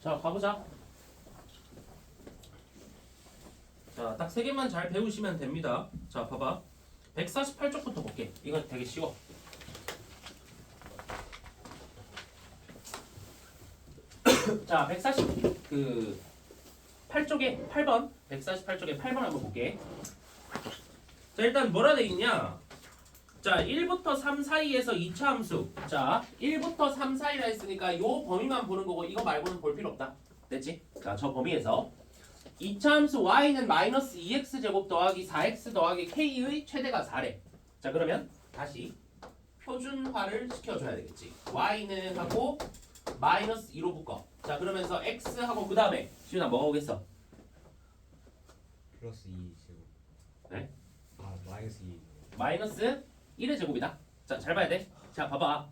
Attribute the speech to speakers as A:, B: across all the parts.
A: 자, 가보자. 자, 딱 세 개만 잘 배우시면 됩니다. 자, 봐봐. 148쪽부터 볼게. 이건 되게 쉬워. 자, 148쪽에 8번. 148쪽에 8번 한번 볼게. 자, 일단 뭐라 돼 있냐? 자, 1부터 3 사이에서 2차 함수. 자, 1부터 3 사이라 했으니까 요 범위만 보는 거고 이거 말고는 볼 필요 없다. 됐지? 자, 저 범위에서 2차 함수 y는 마이너스 2x 제곱 더하기 4x 더하기 k의 최대가 4래. 자, 그러면 다시 표준화를 시켜줘야 되겠지. y는 하고 마이너스 2로 묶어. 자, 그러면서 x 하고 그 다음에 시윤아 뭐가 오겠어?
B: 플러스 2 제곱.
A: 네?
B: 아 마이너스 2.
A: 마이너스 1의 제곱이다. 자, 잘 봐야 돼. 자, 봐봐.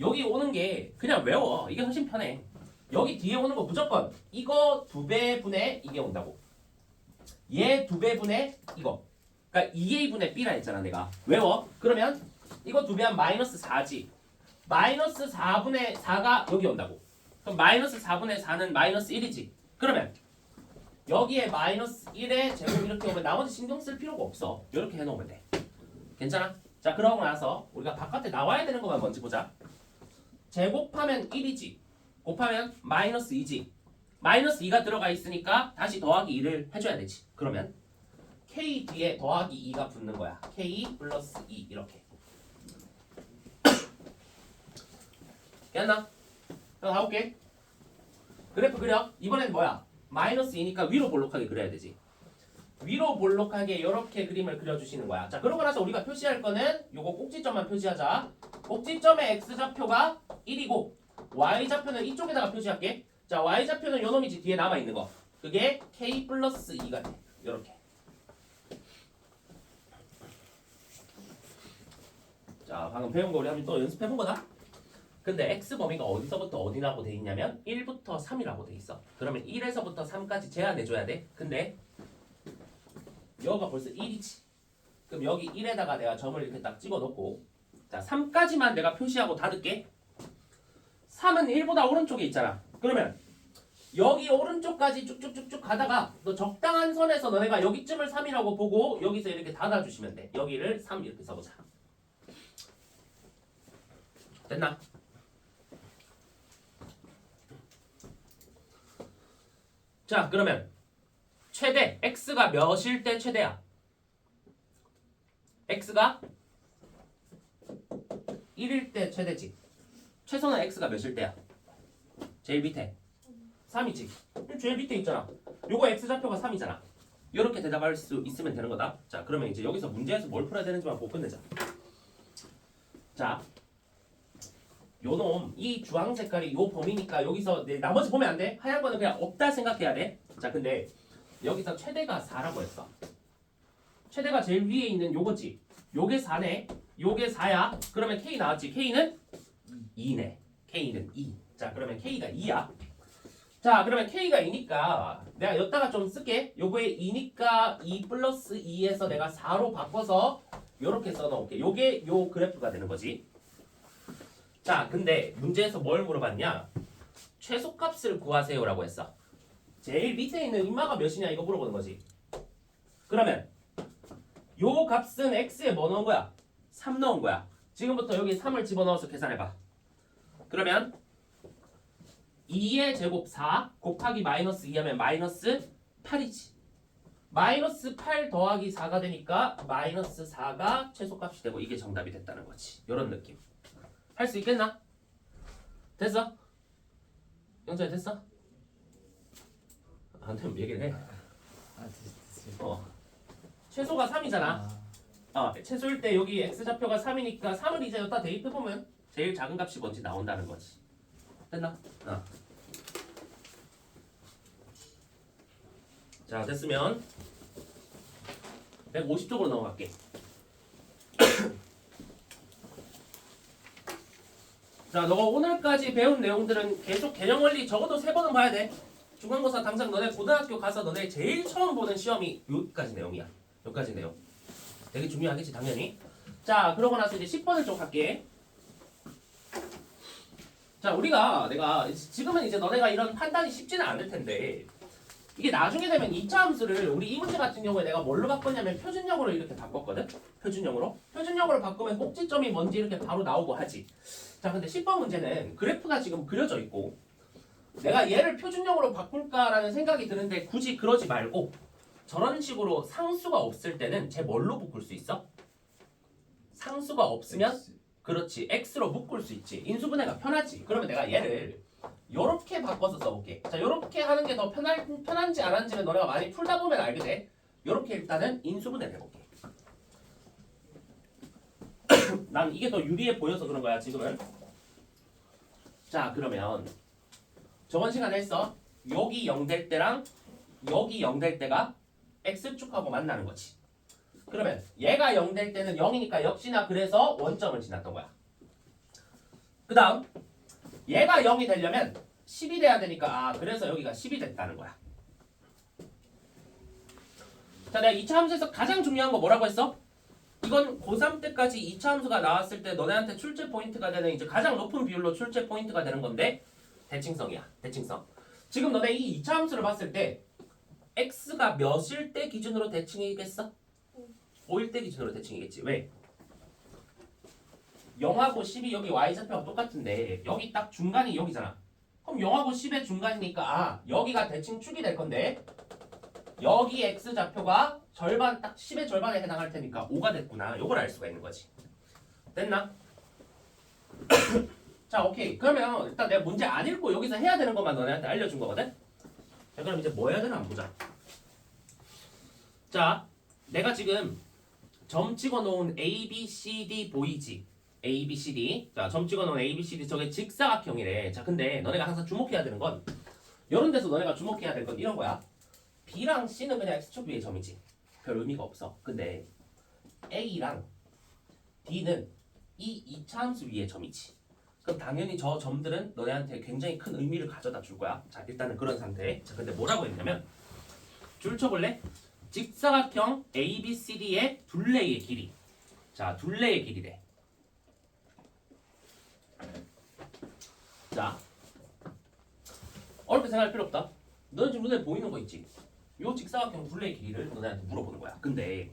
A: 여기 오는 게 그냥 외워. 이게 훨씬 편해. 여기 뒤에 오는 거 무조건 이거 2배분의 이게 온다고. 얘 2배분의 이거. 그러니까 2a분의 b라 했잖아 내가. 외워. 그러면 이거 2배하면 마이너스 4지. 마이너스 4분의 4가 여기 온다고. 그럼 마이너스 4분의 4는 마이너스 1이지. 그러면 여기에 마이너스 1의 제곱 이렇게 오면 나머지 신경 쓸 필요가 없어. 이렇게 해놓으면 돼. 괜찮아? 자, 그러고 나서 우리가 바깥에 나와야 되는 것만 먼저 보자. 제곱하면 1이지. 곱하면 마이너스 2지. 마이너스 2가 들어가 있으니까 다시 더하기 2를 해줘야 되지. 그러면 k 뒤에 더하기 2가 붙는 거야. k 플러스 2 이렇게. 됐나? 자, 가볼게. 그래프 그려. 이번엔 뭐야? 마이너스 2니까 위로 볼록하게 그려야 되지. 위로 볼록하게 이렇게 그림을 그려주시는 거야. 자, 그러고 나서 우리가 표시할 거는 요거 꼭지점만 표시하자. 꼭지점의 x좌표가 1이고 y좌표는 이쪽에다가 표시할게. 자, y좌표는 요 놈이지. 뒤에 남아있는 거. 그게 k 플러스 2가 돼. 요렇게. 자, 방금 배운 거 우리 한번 또 연습해본 거다. 근데 x 범위가 어디서부터 어디라고 돼 있냐면 1부터 3이라고 돼 있어. 그러면 1에서부터 3까지 제한해줘야 돼. 근데 여기가 벌써 1이지. 그럼 여기 1에다가 내가 점을 이렇게 딱 집어넣고 자, 3까지만 내가 표시하고 닫을게. 3은 1보다 오른쪽에 있잖아. 그러면 여기 오른쪽까지 쭉쭉쭉쭉 가다가 너 적당한 선에서 너네가 여기쯤을 3이라고 보고 여기서 이렇게 닫아주시면 돼. 여기를 3 이렇게 써보자. 됐나? 자, 그러면 최대 x가 몇일 때 최대야? x가 1일 때 최대지. 최소는 x가 몇일 때야? 제일 밑에 3이지. 제일 밑에 있잖아. 요거 x좌표가 3이잖아. 이렇게 대답할 수 있으면 되는 거다. 자, 그러면 이제 여기서 문제에서 뭘 풀어야 되는지만 보고 끝내자. 자, 요놈 이 주황 색깔이 요 범위니까 여기서 나머지 보면 안 돼. 하얀 거는 그냥 없다 생각해야 돼. 자, 근데 여기서 최대가 4라고 했어. 최대가 제일 위에 있는 요거지. 요게 4네. 요게 4야. 그러면 k 나왔지. k는 2네. k는 2. 자, 그러면 k가 2야. 자, 그러면 k가 2니까 내가 여기다가 좀 쓸게. 요거에 2니까 2 플러스 2에서 내가 4로 바꿔서 요렇게 써놓을게. 요게 요 그래프가 되는 거지. 자, 근데 문제에서 뭘 물어봤냐? 최소값을 구하세요라고 했어. 제일 밑에 있는 인마가 몇이냐 이거 물어보는 거지. 그러면 요 값은 x에 뭐 넣은 거야? 3 넣은 거야. 지금부터 여기 3을 집어넣어서 계산해봐. 그러면 2의 제곱 4 곱하기 마이너스 2 하면 마이너스 8이지. 마이너스 8 더하기 4가 되니까 마이너스 4가 최소값이 되고 이게 정답이 됐다는 거지. 요런 느낌. 할 수 있겠나? 됐어? 영철이 됐어? 안 되면 얘기를 해. 최소가 3이잖아. 최소일 때 여기 x좌표가 3이니까 3을 이제 여기다 대입해보면 제일 작은 값이 뭔지 나온다는 거지. 됐나? 자, 됐으면 150쪽으로 넘어갈게. 자, 너가 오늘까지 배운 내용들은 계속 개념 원리 적어도 3번은 봐야 돼. 중간고사 당장 너네 고등학교 가서 너네 제일 처음 보는 시험이 여기까지 내용이야. 여기까지 내용. 되게 중요하겠지 당연히. 자, 그러고 나서 이제 10번을 좀 갈게. 자, 자, 내가 지금은 이제 너네가 이런 판단이 쉽지는 않을 텐데 이게 나중에 되면 2차 함수를 우리 이 문제 같은 경우에 내가 뭘로 바꿨냐면 표준형으로 이렇게 바꿨거든. 표준형으로 바꾸면 꼭지점이 뭔지 이렇게 바로 나오고 하지. 자, 근데 10번 문제는 그래프가 지금 그려져 있고 내가 얘를 표준형으로 바꿀까라는 생각이 드는데 굳이 그러지 말고 저런 식으로 상수가 없을 때는 쟤 뭘로 묶을 수 있어? 상수가 없으면 그렇지, x로 묶을 수 있지. 인수분해가 편하지. 그러면 내가 얘를 요렇게 바꿔서 써볼게. 자, 요렇게 하는 게 더 편한지 안 한지는 너네가 많이 풀다 보면 알게 돼. 요렇게 일단은 인수분해를 해볼게. 난 이게 더 유리해 보여서 그런 거야 지금은. 자, 그러면 저번 시간에 했어. 여기 0 될 때랑 여기 0 될 때가 x축하고 만나는 거지. 그러면 얘가 0 될 때는 0이니까 역시나 그래서 원점을 지났던 거야. 그 다음 얘가 0이 되려면 10이 돼야 되니까 그래서 여기가 10이 됐다는 거야. 자, 내가 2차 함수에서 가장 중요한 거 뭐라고 했어? 이건 고3 때까지 2차 함수가 나왔을 때 너네한테 출제 포인트가 되는 이제 가장 높은 비율로 출제 포인트가 되는 건데 대칭성이야. 대칭성. 지금 너네 이 2차 함수를 봤을 때 x가 몇일 때 기준으로 대칭이겠어? 5일 때 기준으로 대칭이겠지. 왜? 0하고 10이 여기 y좌표가 똑같은데 여기 딱 중간이 여기잖아. 그럼 0하고 10의 중간이니까 여기가 대칭축이 될 건데 여기 x좌표가 절반 딱 10의 절반에 해당할 테니까 5가 됐구나. 요걸 알 수가 있는 거지. 됐나? 자, 오케이. 그러면 일단 내가 문제 안 읽고 여기서 해야 되는 것만 너네한테 알려준 거거든? 자, 그럼 이제 뭐 해야 되나 한번 보자. 자, 내가 지금 점 찍어놓은 A, B, C, D 보이지? A, B, C, D. 자, 점 찍어놓은 A, B, C, D 저게 직사각형이래. 자, 근데 너네가 항상 주목해야 되는 건 이런 데서 너네가 주목해야 될 건 이런 거야. B랑 C는 그냥 X축 위의 점이지. 별 의미가 없어. 근데 A랑 D는 이 2차 함수 위의 점이지. 그럼 당연히 저 점들은 너네한테 굉장히 큰 의미를 가져다 줄 거야. 자, 일단은 그런 상태. 자, 근데 뭐라고 했냐면 줄 쳐볼래? 직사각형 ABCD의 둘레의 길이. 자, 둘레의 길이래. 자, 어렵게 생각할 필요 없다. 너는 지금 눈에 보이는 거 있지? 요 직사각형 둘레의 길이를 너네한테 물어보는 거야. 근데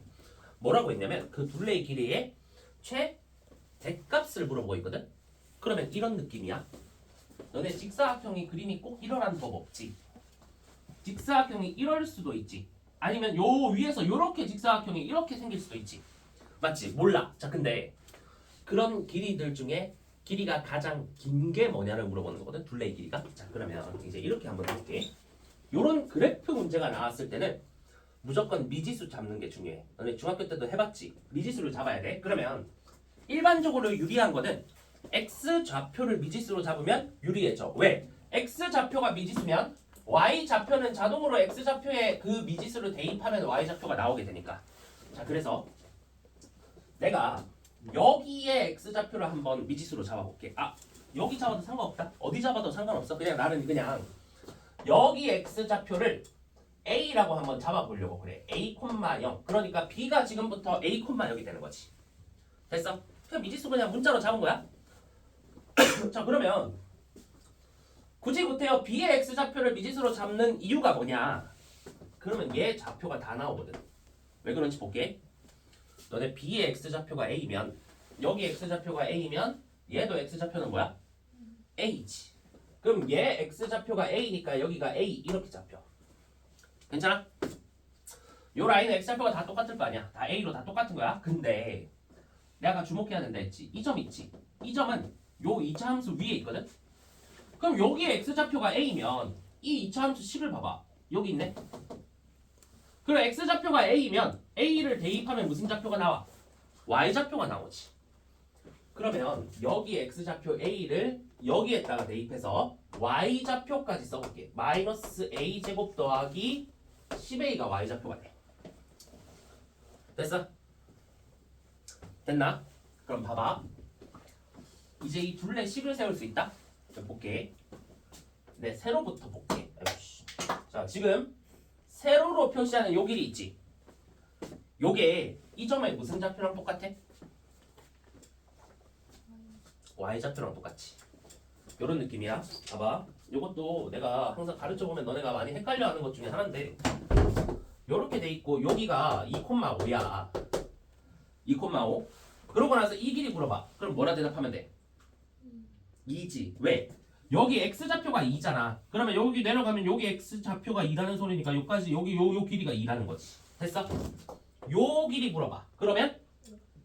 A: 뭐라고 했냐면 그 둘레의 길이의 최대값을 물어보고 있거든? 그러면 이런 느낌이야. 너네 직사각형이 그림이 꼭 이러라는 법 없지. 직사각형이 이럴 수도 있지. 아니면 요 위에서 요렇게 직사각형이 이렇게 생길 수도 있지. 맞지? 몰라. 자, 근데 그런 길이들 중에 길이가 가장 긴 게 뭐냐를 물어보는 거거든. 둘레의 길이가. 자, 그러면 이제 이렇게 한번 해볼게. 요런 그래프 문제가 나왔을 때는 무조건 미지수 잡는 게 중요해. 너네 중학교 때도 해봤지? 미지수를 잡아야 돼. 그러면 일반적으로 유리한 거는 x좌표를 미지수로 잡으면 유리해져. 왜? x좌표가 미지수면 y좌표는 자동으로 x좌표에 그 미지수를 대입하면 y좌표가 나오게 되니까. 자, 그래서 내가 여기에 x좌표를 한번 미지수로 잡아볼게. 여기 잡아도 상관없다. 어디 잡아도 상관없어. 그냥 나는 그냥 여기 x좌표를 a라고 한번 잡아보려고 그래. a, 0. 그러니까 b가 지금부터 a, 0이 되는 거지. 됐어? 그냥 미지수 그냥 문자로 잡은 거야. 자, 그러면 굳이 못해요. b의 x좌표를 미지수로 잡는 이유가 뭐냐? 그러면 얘 좌표가 다 나오거든. 왜 그런지 볼게. 너네 b의 x좌표가 a면 여기 x좌표가 a면 얘도 x좌표는 뭐야? a지. 그럼 얘 x좌표가 a니까 여기가 a 이렇게 잡혀. 괜찮아? 요 라인은 x좌표가 다 똑같을 거 아니야. 다 a로 다 똑같은 거야. 근데 내가 주목해야 된다 했지. 이 점 있지. 이 점은 요 2차 함수 위에 있거든. 그럼 여기에 x좌표가 a면 이 2차 함수 식을 봐봐. 여기 있네. 그럼 x좌표가 a면 a를 대입하면 무슨 좌표가 나와? y좌표가 나오지. 그러면 여기 x좌표 a를 여기에다가 대입해서 y좌표까지 써볼게. 마이너스 a제곱 더하기 10a가 y좌표가 돼. 됐어? 됐나? 그럼 봐봐. 이제 이 둘레 식을 세울 수 있다? 좀 볼게. 네, 세로부터 볼게. 자, 지금 세로로 표시하는 요 길이 있지? 요게 이 점의 무슨 좌표랑 똑같아? y좌표랑 똑같지. 요런 느낌이야. 봐봐. 요것도 내가 항상 가르쳐보면 너네가 많이 헷갈려하는 것 중에 하나인데 요렇게 돼 있고 여기가 2,5야. 2,5. 그러고 나서 이 길이 물어봐. 그럼 뭐라 대답하면 돼? 2지. 왜? 여기 x좌표가 2잖아. 그러면 여기 내려가면 여기 x좌표가 2라는 소리니까 여기까지 여기 요 길이가 2라는 거지. 됐어? 요 길이 물어봐. 그러면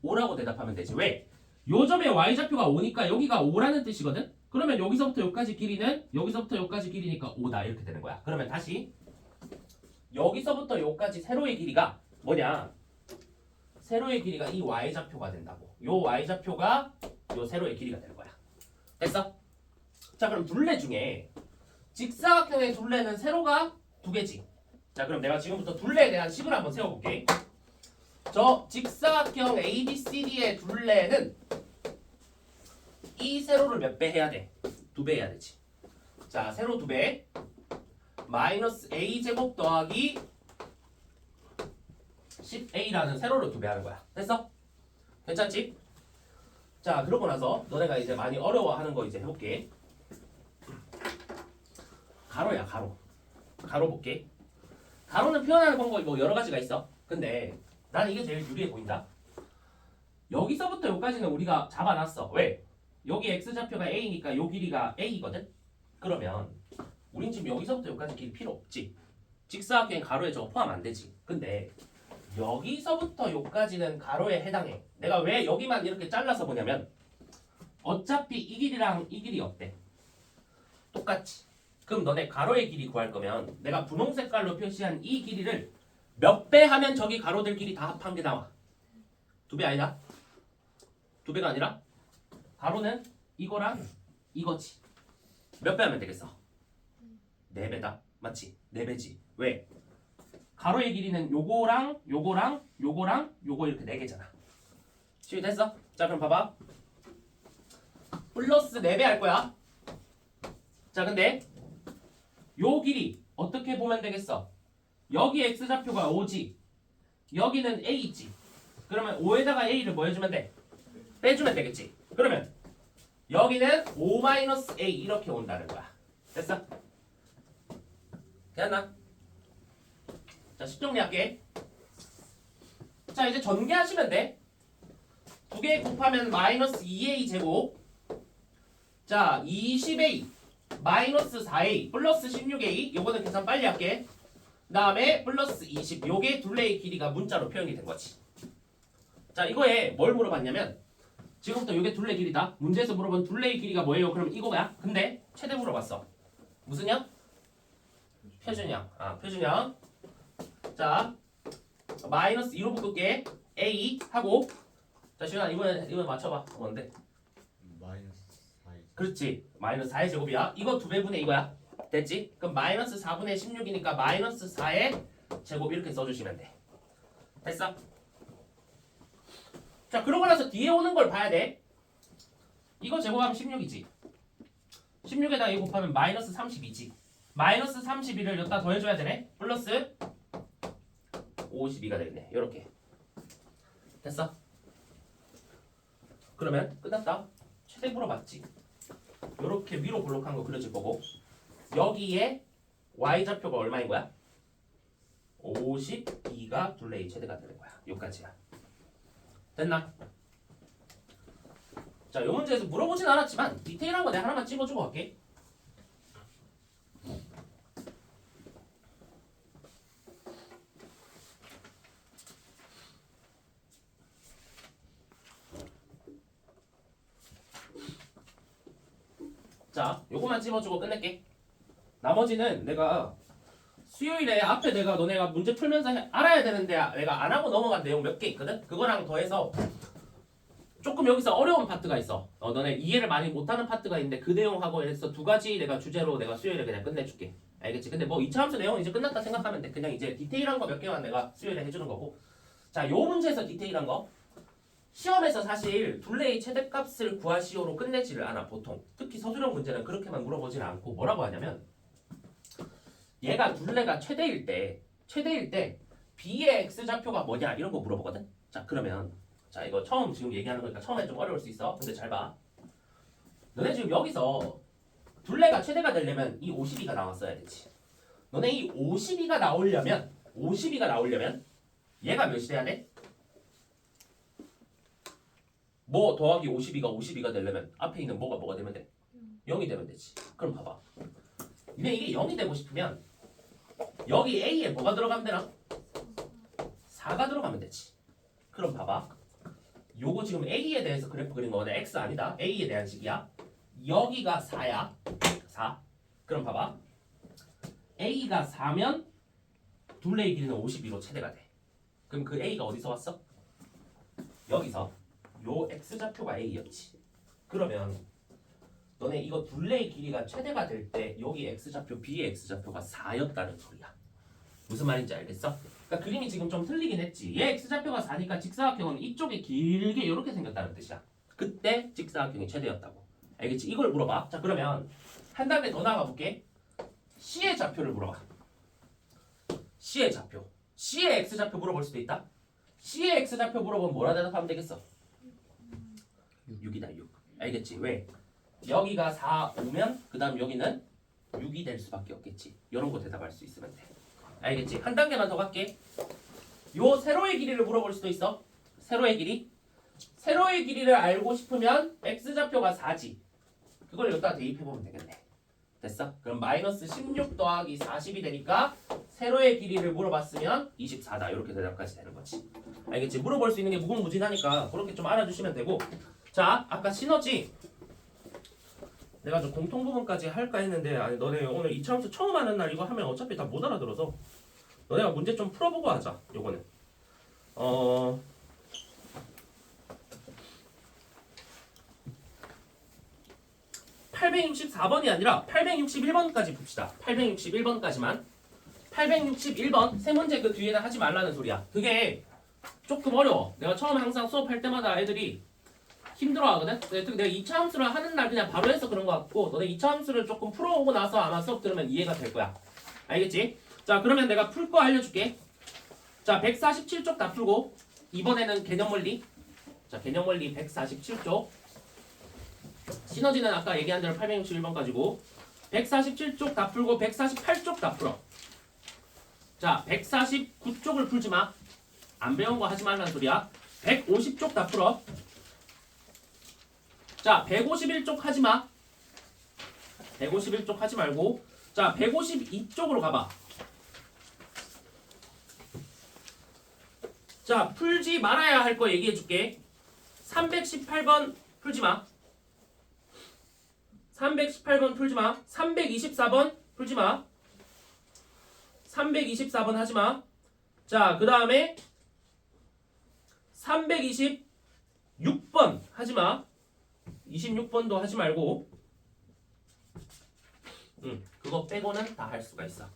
A: 5라고 대답하면 되지. 왜? 요 점에 y좌표가 5니까 여기가 5라는 뜻이거든? 그러면 여기서부터 여기까지 길이는 여기서부터 여기까지 길이니까 5다 이렇게 되는 거야. 그러면 다시 여기서부터 여기까지 세로의 길이가 뭐냐? 세로의 길이가 이 y좌표가 된다고. 요 y좌표가 요 세로의 길이가 되는 거야. 됐어? 자 그럼 둘레 중에 직사각형의 둘레는 세로가 두 개지. 자 그럼 내가 지금부터 둘레에 대한 식을 한번 세워볼게. 저 직사각형 ABCD의 둘레는 이 세로를 몇 배 해야 돼? 2배 해야 되지. 자 세로 2배 마이너스 a제곱 더하기 10a라는 세로를 2배 하는 거야. 됐어? 괜찮지? 자 그러고 나서 너네가 이제 많이 어려워하는 거 이제 해볼게. 가로야 가로. 가로 볼게. 가로는 표현하는 방법이 뭐 여러 가지가 있어. 근데 나는 이게 제일 유리해 보인다. 여기서부터 여기까지는 우리가 잡아놨어. 왜? 여기 x좌표가 a니까 요 길이가 a거든? 그러면 우린 지금 여기서부터 여기까지 길이 필요 없지. 직사각형 가로에 저거 포함 안 되지. 근데 여기서부터 여기까지는 가로에 해당해. 내가 왜 여기만 이렇게 잘라서 보냐면 어차피 이 길이랑 이 길이 어때? 똑같지. 그럼 너네 가로의 길이 구할 거면 내가 분홍 색깔로 표시한 이 길이를 몇 배 하면 저기 가로들 길이 다 합한 게 나와? 2배 아니다? 2배가 아니라 가로는 이거랑 이거지. 몇 배 하면 되겠어? 4배다. 맞지? 4배지. 왜? 가로의 길이는 요거랑 요거랑 요거랑 요거 이렇게 4개잖아. 시위 됐어? 자 그럼 봐봐. 플러스 4배 할 거야. 자 근데 요 길이 어떻게 보면 되겠어? 여기 x좌표가 5지. 여기는 a지. 그러면 5에다가 a를 뭐 해주면 돼? 빼주면 되겠지. 그러면 여기는 5-a 이렇게 온다는 거야. 됐어? 됐나? 자, 식 정리할게. 자, 이제 전개하시면 돼. 2개 곱하면 마이너스 2a 제곱. 자, 20a 마이너스 4a 플러스 16a. 요거는 계산 빨리 할게. 그 다음에 플러스 20. 요게 둘레의 길이가 문자로 표현이 된 거지. 자, 이거에 뭘 물어봤냐면 지금부터 요게 둘레 길이다. 문제에서 물어본 둘레의 길이가 뭐예요? 그럼 이거야. 근데 최대 물어봤어. 무슨 양? 표준형. 아, 표준형. 자, 마이너스 2로 묶을게. A 하고. 자, 시윤아 이번에 맞춰봐. 뭔데?
B: 마이너스 4.
A: 그렇지. 마이너스 4의 제곱이야. 이거 2배분의 이거야. 됐지? 그럼 마이너스 4분의 16이니까 마이너스 4의 제곱 이렇게 써주시면 돼. 됐어? 자, 그러고 나서 뒤에 오는 걸 봐야 돼. 이거 제곱하면 16이지. 16에다가 이거 곱하면 마이너스 32지. 마이너스 32를 여기다 더해줘야 되네. 플러스 52가 되겠네. 요렇게. 됐어? 그러면 끝났다. 최대 물어봤지. 요렇게 위로 볼록한 거 그려질 거고 여기에 y좌표가 얼마인 거야? 52가 둘레의 최대가 되는 거야. 요까지야. 됐나? 자, 요 문제에서 물어보진 않았지만 디테일한 거 내가 하나만 찍어주고 갈게. 자, 요거만 찝어주고 끝낼게. 나머지는 내가 수요일에 앞에 내가 너네가 문제 풀면서 알아야 되는데 내가 안 하고 넘어간 내용 몇 개 있거든? 그거랑 더해서 조금 여기서 어려운 파트가 있어. 너네 이해를 많이 못하는 파트가 있는데 그 내용하고 해서 2가지 내가 주제로 내가 수요일에 그냥 끝내줄게. 알겠지? 근데 뭐 2차 함수 내용은 이제 끝났다 생각하면 돼. 그냥 이제 디테일한 거 몇 개만 내가 수요일에 해주는 거고. 자, 요 문제에서 디테일한 거. 시험에서 사실 둘레의 최대값을 구하시오로 끝내지를 않아 보통. 특히 서술형 문제는 그렇게만 물어보지는 않고 뭐라고 하냐면 얘가 둘레가 최대일 때 B의 X좌표가 뭐냐 이런 거 물어보거든. 자 그러면 자 이거 처음 지금 얘기하는 거니까 처음에 좀 어려울 수 있어. 근데 잘 봐. 너네 지금 여기서 둘레가 최대가 되려면 이 52가 나왔어야 되지. 너네 이 52가 나오려면 얘가 몇이 돼야 돼? 뭐 더하기 52가 되려면 앞에 있는 뭐가 되면 돼? 0이 되면 되지. 그럼 봐봐. 근데 이게 0이 되고 싶으면 여기 A에 뭐가 들어가면 되나? 4가 들어가면 되지. 그럼 봐봐. 요거 지금 A에 대해서 그래프 그린 거거든. X 아니다. A에 대한 식이야. 여기가 4야. 4. 그럼 봐봐. A가 4면 둘레의 길이는 52로 최대가 돼. 그럼 그 A가 어디서 왔어? 여기서 요 X좌표가 A였지. 그러면 너네 이거 둘레의 길이가 최대가 될 때 여기 X좌표 B의 X좌표가 4였다는 소리야. 무슨 말인지 알겠어? 그러니까 그림이 지금 좀 틀리긴 했지. 얘 X좌표가 4니까 직사각형은 이쪽에 길게 이렇게 생겼다는 뜻이야. 그때 직사각형이 최대였다고. 알겠지? 이걸 물어봐. 자 그러면 한 단계 더 나가 볼게. C의 좌표를 물어봐. C의 좌표. C의 X좌표 물어볼 수도 있다. C의 X좌표 물어보면 뭐라 대답하면 되겠어? 6이다 6. 알겠지? 왜? 여기가 4 오면 그 다음 여기는 6이 될 수밖에 없겠지. 이런 거 대답할 수 있으면 돼. 알겠지? 한 단계만 더 갈게. 요 세로의 길이를 물어볼 수도 있어. 세로의 길이. 세로의 길이를 알고 싶으면 X좌표가 4지. 그걸 여기다 대입해보면 되겠네. 됐어? 그럼 마이너스 16 더하기 40이 되니까 세로의 길이를 물어봤으면 24다. 이렇게 대답까지 되는 거지. 알겠지? 물어볼 수 있는 게 무궁무진하니까 그렇게 좀 알아주시면 되고. 자, 아까 시너지 내가 좀 공통 부분까지 할까 했는데 아니 너네 오늘 이차함수 처음 하는 날 이거 하면 어차피 다 못 알아들어서 너네가 문제 좀 풀어보고 하자. 요거는 864번이 아니라 861번까지 봅시다. 861번까지만. 861번 세 문제 그 뒤에다 하지 말라는 소리야. 그게 조금 어려워. 내가 처음 항상 수업할 때마다 애들이 힘들어하거든. 내가 2차 함수를 하는 날 그냥 바로 해서 그런 거 같고 너네 2차 함수를 조금 풀어오고 나서 아마 수업 들으면 이해가 될 거야. 알겠지? 자 그러면 내가 풀 거 알려줄게. 자 147쪽 다 풀고 이번에는 개념원리. 자 개념원리 147쪽. 시너지는 아까 얘기한 대로 861번까지고 147쪽 다 풀고 148쪽 다 풀어. 자 149쪽을 풀지 마. 안 배운 거 하지 말라는 소리야. 150쪽 다 풀어. 자 151쪽 하지 마. 151쪽 하지 말고 자 152쪽으로 가봐. 자 풀지 말아야 할 거 얘기해 줄게. 318번 풀지 마. 318번 풀지 마. 324번 풀지 마. 324번 하지 마. 자, 그 다음에 326번 하지 마. 26번도 하지 말고. 그거 빼고는 다 할 수가 있어.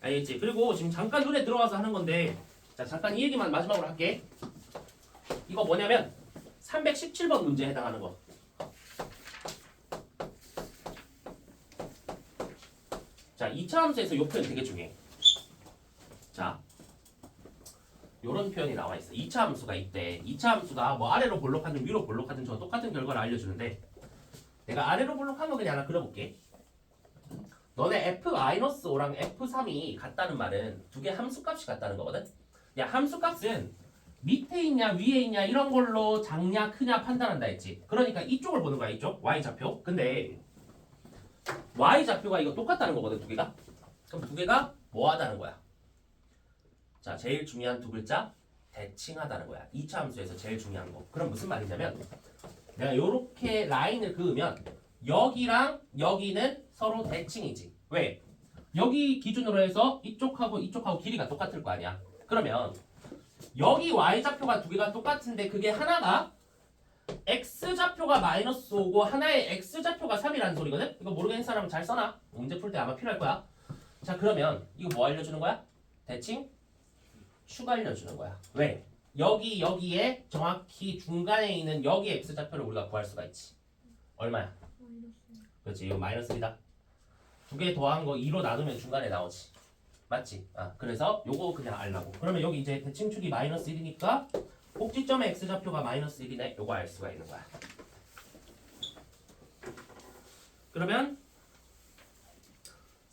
A: 알겠지? 그리고 지금 잠깐 눈에 들어와서 하는 건데, 자, 잠깐 이 얘기만 마지막으로 할게. 이거 뭐냐면 317번 문제에 해당하는 거. 자, 2차 함수에서 이 표현 되게 중요해. 자, 요런 표현이 나와 있어. 2차 함수가 있대. 2차 함수가 뭐 아래로 볼록하든 위로 볼록하든 저 똑같은 결과를 알려주는데 내가 아래로 볼록한 거 그냥 하나 그려볼게. 너네 F-5랑 F3이 같다는 말은 두 개 함수값이 같다는 거거든. 야, 함수값은 밑에 있냐 위에 있냐 이런 걸로 작냐 크냐 판단한다 했지. 그러니까 이쪽을 보는 거야. 이쪽 Y좌표. 근데 Y좌표가 이거 똑같다는 거거든. 두 개가. 그럼 두 개가 뭐 하다는 거야. 자, 제일 중요한 두 글자 대칭하다는 거야. 2차 함수에서 제일 중요한 거. 그럼 무슨 말이냐면 내가 요렇게 라인을 그으면 여기랑 여기는 서로 대칭이지. 왜? 여기 기준으로 해서 이쪽하고 이쪽하고 길이가 똑같을 거 아니야. 그러면 여기 Y좌표가 두 개가 똑같은데 그게 하나가 X좌표가 마이너스 5고 하나의 X좌표가 3이라는 소리거든? 이거 모르겠는 사람은 잘 써놔. 문제 풀 때 아마 필요할 거야. 자, 그러면 이거 뭐 알려주는 거야? 대칭? 추가 알려주는 거야. 왜? 여기에 정확히 중간에 있는 여기 X좌표를 우리가 구할 수가 있지. 얼마야? 그렇지. 이거 마이너스 1이다. 두 개 더한 거 2로 나누면 중간에 나오지. 맞지? 아, 그래서 요거 그냥 알라고. 그러면 여기 이제 대칭축이 마이너스 1이니까 꼭지점의 X좌표가 마이너스 1이네. 요거 알 수가 있는 거야. 그러면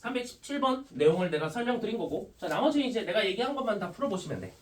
A: 317번 내용을 내가 설명드린 거고 자 나머지는 이제 내가 얘기한 것만 다 풀어보시면 돼.